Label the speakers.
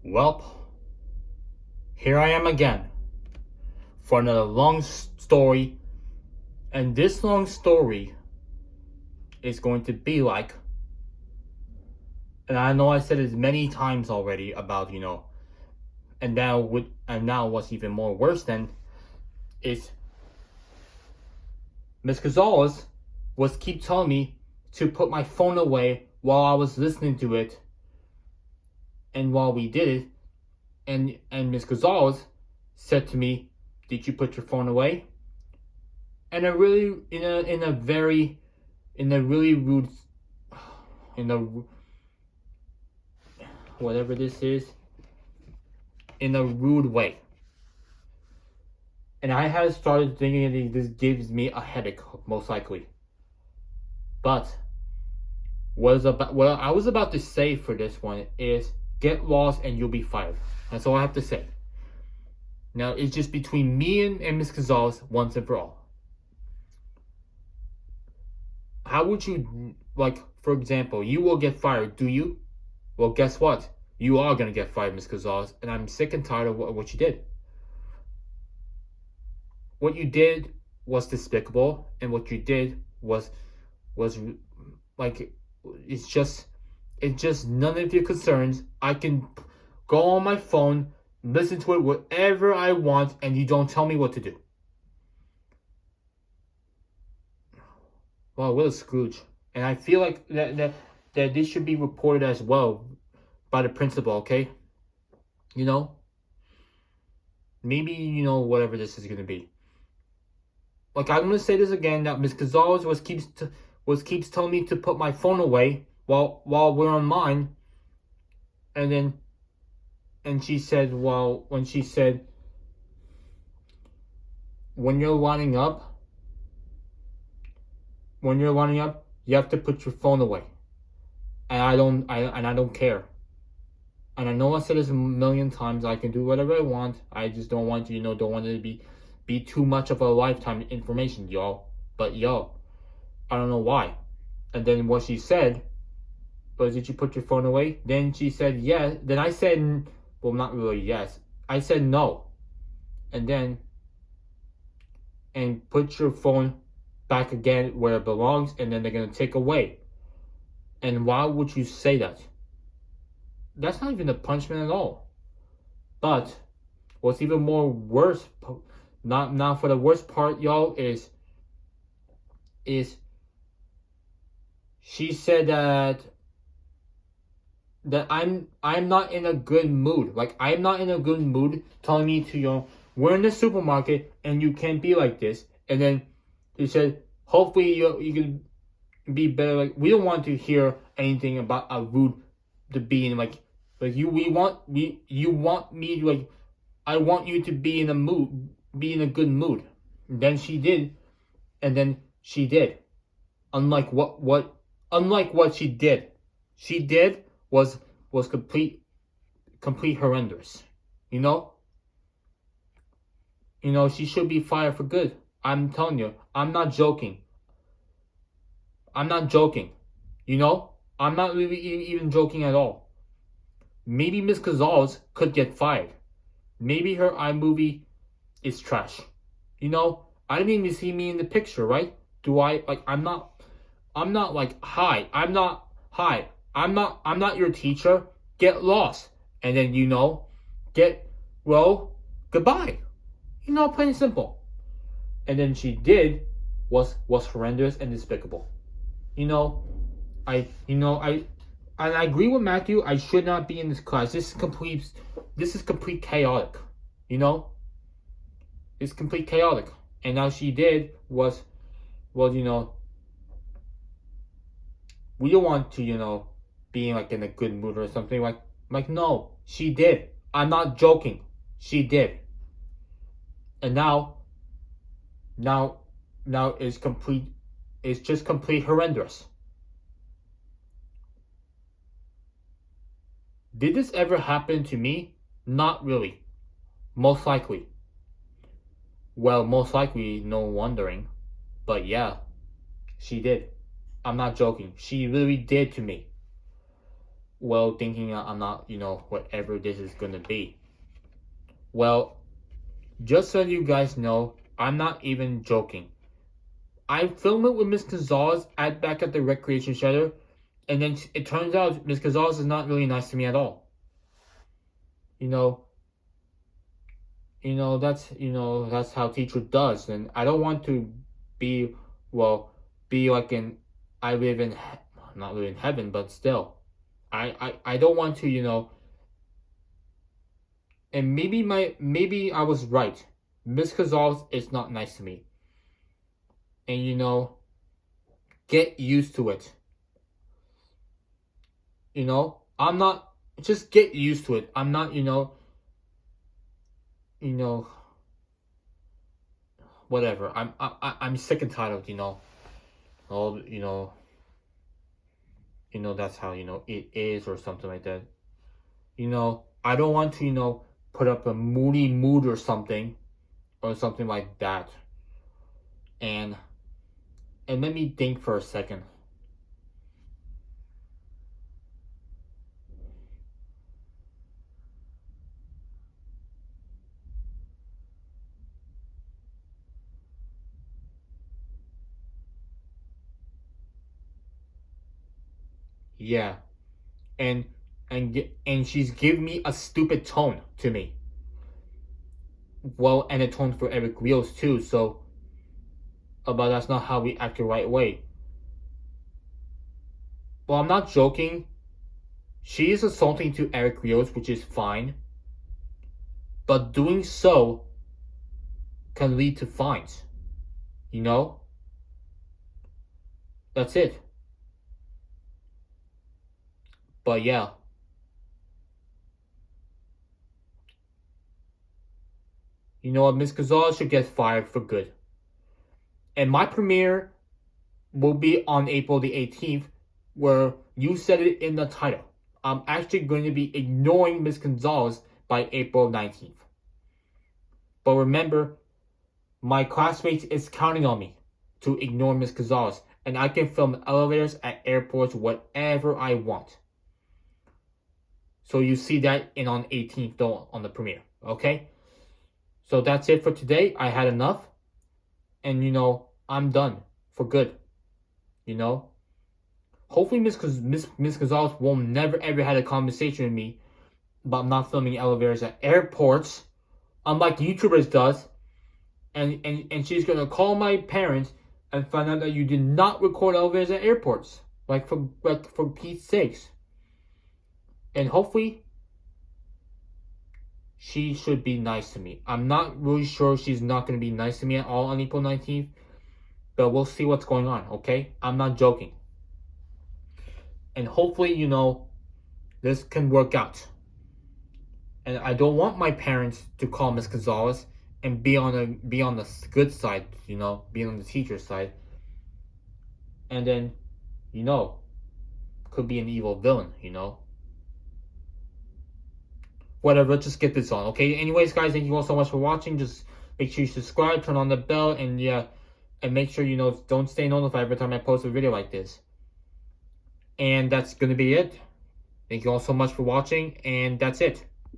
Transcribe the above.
Speaker 1: Well, here I am again for another long story, and this long story is going to be like, and I know I said it many times already about and now what's even more worse than is Miss Gonzalez was keep telling me to put my phone away while I was listening to it, and while we did it, and Miss Gonzalez said to me, "Did you put your phone away?" And in a really rude, in a whatever this is, in a rude way. And I had started thinking that this gives me a headache, most likely. But what I was about to say for this one is, get lost and you'll be fired. That's all I have to say. Now, it's just between me and Miss Gonzalez once and for all. How would you, like, for example, you will get fired, do you? Well, guess what? You are going to get fired, Miss Gonzalez, and I'm sick and tired of what you did. What you did was despicable, and what you did was like, it's just none of your concerns. I can go on my phone, listen to it whatever I want, and you don't tell me what to do. Wow, what a Scrooge. And I feel like that this should be reported as well by the principal, okay? Maybe, whatever this is going to be. Like, I'm going to say this again, that Miss Gonzalez keeps telling me to put my phone away while we're on mine. And she said, when you're lining up, you have to put your phone away. And I don't care. And I know I said this a million times. I can do whatever I want. I just don't want to, don't want it to be too much of a lifetime information, y'all. But I don't know why. And then what she said was, did you put your phone away? Then she said yes. Then I said, well, not really yes. I said no. And put your phone back again where it belongs, and then they're going to take away. And why would you say that? That's not even a punishment at all. But what's even more worse, not for the worst part, y'all, is she said that I'm not in a good mood. Like, I'm not in a good mood, telling me to, we're in the supermarket and you can't be like this. And then she said, hopefully you can be better. Like, we don't want to hear anything about a rude to being like you want me to, like, I want you to be in a good mood. And then she did. Unlike what she did was complete horrendous. She should be fired for good. I'm telling you, I'm not joking. I'm not really even joking at all. Maybe Miss Gonzalez could get fired. Maybe her iMovie is trash. I didn't even see me in the picture, right? Do I, like, I'm not like, hi, I'm not your teacher. Get lost. And then, goodbye. Plain and simple. And then she did was horrendous and despicable. I agree with Matthew. I should not be in this class. This is complete chaotic. It's complete chaotic. And now she did was, we don't want to, being like in a good mood or something. Like no, she did. I'm not joking. She did. And now it's just complete horrendous. Did this ever happen to me? Not really. Most likely. Well, most likely, no wondering. But yeah, she did. I'm not joking. She really did to me. well, thinking I'm not, whatever this is gonna be. Well, just so you guys know, I'm not even joking. I filmed it with Miss Gonzalez back at the recreation center, and then it turns out Miss Gonzalez is not really nice to me at all. You know, that's how teacher does, and I don't want to be well be like in I live in not live in heaven, but still, I don't want to and maybe I was right. Miss Gonzalez is not nice to me, and get used to it. I'm not just get used to it. I'm not you know whatever. I'm sick and tired of all that's how it is or something like that. I don't want to put up a moody mood or something like that. And let me think for a second. Yeah, and and she's giving me a stupid tone to me. Well, and a tone for Eric Rios too. So, but that's not how we act the right way. Well, I'm not joking. She is assaulting to Eric Rios, which is fine. But doing so can lead to fines. You know? That's it. But yeah. You know what? Miss Gonzalez should get fired for good. And my premiere will be on April the 18th, where you said it in the title. I'm actually going to be ignoring Miss Gonzalez by April 19th. But remember, my classmates is counting on me to ignore Miss Gonzalez, and I can film elevators at airports whatever I want. So you see that in on 18th though on the premiere, okay? So that's it for today. I had enough, and I'm done for good. Hopefully Miss Gonzalez will never ever had a conversation with me about not filming elevators at airports, unlike YouTubers does, and she's gonna call my parents and find out that you did not record elevators at airports, like for Pete's sakes. And hopefully, she should be nice to me. I'm not really sure she's not gonna be nice to me at all on April 19th, but we'll see what's going on. Okay, I'm not joking. And hopefully, this can work out. And I don't want my parents to call Miss Gonzalez and be on the good side, be on the teacher's side. And then, could be an evil villain, Whatever, let's just get this on, okay? Anyways, guys, thank you all so much for watching. Just make sure you subscribe, turn on the bell, and yeah, and make sure don't stay notified every time I post a video like this. And that's gonna be it. Thank you all so much for watching, and that's it.